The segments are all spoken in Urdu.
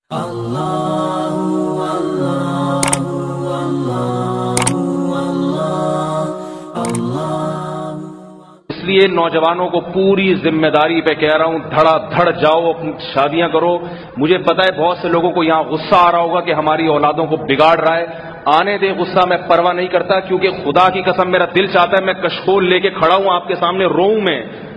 اس لیے نوجوانوں کو پوری ذمہ داری پہ کہہ رہا ہوں، دھڑا دھڑ جاؤ، اپنی شادیاں کرو۔ مجھے پتا ہے بہت سے لوگوں کو یہاں غصہ آ رہا ہوگا کہ ہماری اولادوں کو بگاڑ رہا ہے، آنے دے غصہ، میں پرواہ نہیں کرتا، کیونکہ خدا کی قسم میرا دل چاہتا ہے میں کشکول لے کے کھڑا ہوں آپ کے سامنے،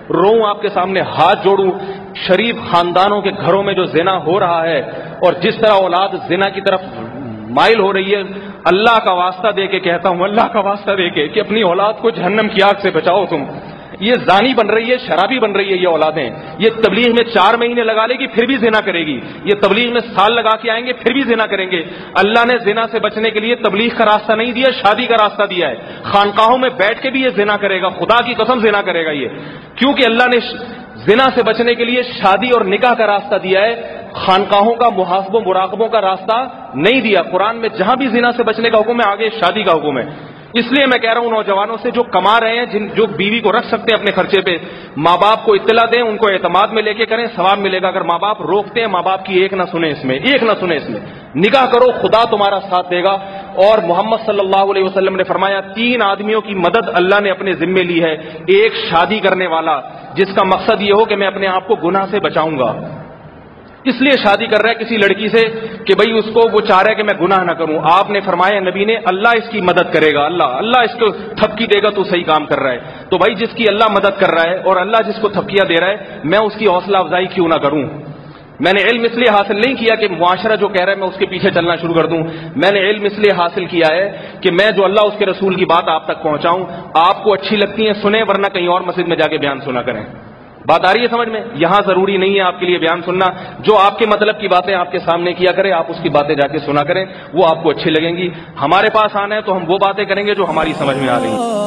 روؤں آپ کے سامنے، ہاتھ جوڑوں۔ شریف خاندانوں کے گھروں میں جو زنا ہو رہا ہے اور جس طرح اولاد زنا کی طرف مائل ہو رہی ہے، اللہ کا واسطہ دے کے کہتا ہوں، اللہ کا واسطہ دے کے کہ اپنی اولاد کو جہنم کی آگ سے بچاؤ تم۔ یہ زانی بن رہی ہے، شرابی بن رہی ہے یہ اولادیں، یہ تبلیغ میں 4 مہینے لگا لے گی پھر بھی زنا کرے گی، یہ تبلیغ میں سال لگا کے آئیں گے پھر بھی زنا کریں گے۔ اللہ نے زنا سے بچنے کے لیے تبلیغ کا راستہ نہیں دیا، شادی کا راستہ دیا ہے۔ خانقاہوں میں بیٹھ کے بھی یہ زنا کرے گا، خدا کی قسم زنا کرے گا یہ، کیونکہ اللہ نے زنا سے بچنے کے لیے شادی اور نکاح کا راستہ دیا ہے، خانقاہوں کا محاسبوں مراقبوں کا راستہ نہیں دیا۔ قرآن میں جہاں بھی زنا سے بچنے کا حکم ہے آگے شادی کا حکم ہے۔ اس لیے میں کہہ رہا ہوں نوجوانوں سے جو کما رہے ہیں، جو بیوی کو رکھ سکتے ہیں اپنے خرچے پہ، ماں باپ کو اطلاع دیں، ان کو اعتماد میں لے کے کریں، ثواب ملے گا۔ اگر ماں باپ روکتے ہیں، ماں باپ کی ایک نہ سنیں اس میں، نکاح کرو، خدا تمہارا ساتھ دے گا۔ اور محمد صلی اللہ علیہ وسلم نے فرمایا 3 آدمیوں کی مدد اللہ نے اپنے ذمے لی ہے۔ ایک شادی کرنے والا جس کا مقصد یہ ہو کہ میں اپنے آپ کو گناہ سے بچاؤں گا، اس لیے شادی کر رہا ہے کسی لڑکی سے کہ بھئی اس کو وہ چاہ رہا ہے کہ میں گناہ نہ کروں۔ آپ نے فرمایا، نبی نے، اللہ اس کی مدد کرے گا، اللہ اس کو تھپکی دے گا، تو صحیح کام کر رہا ہے۔ تو بھائی جس کی اللہ مدد کر رہا ہے اور اللہ جس کو تھپکیاں دے رہا ہے، میں اس کی حوصلہ افزائی کیوں نہ کروں؟ میں نے علم اس لیے حاصل نہیں کیا کہ معاشرہ جو کہہ رہا ہے میں اس کے پیچھے چلنا شروع کر دوں، میں نے علم اس لیے حاصل کیا ہے کہ میں جو اللہ اس کے رسول کی بات آپ تک پہنچاؤں، آپ کو اچھی لگتی ہیں سنیں، ورنہ کہیں اور مسجد میں جا کے بیان سنا کریں۔ بات آ رہی ہے سمجھ میں؟ یہاں ضروری نہیں ہے آپ کے لیے بیان سننا، جو آپ کے مطلب کی باتیں آپ کے سامنے کیا کرے، آپ اس کی باتیں جا کے سنا کریں، وہ آپ کو اچھی لگیں گی۔ ہمارے پاس آنا ہے تو ہم وہ باتیں کریں گے جو ہماری سمجھ میں آ رہی ہیں۔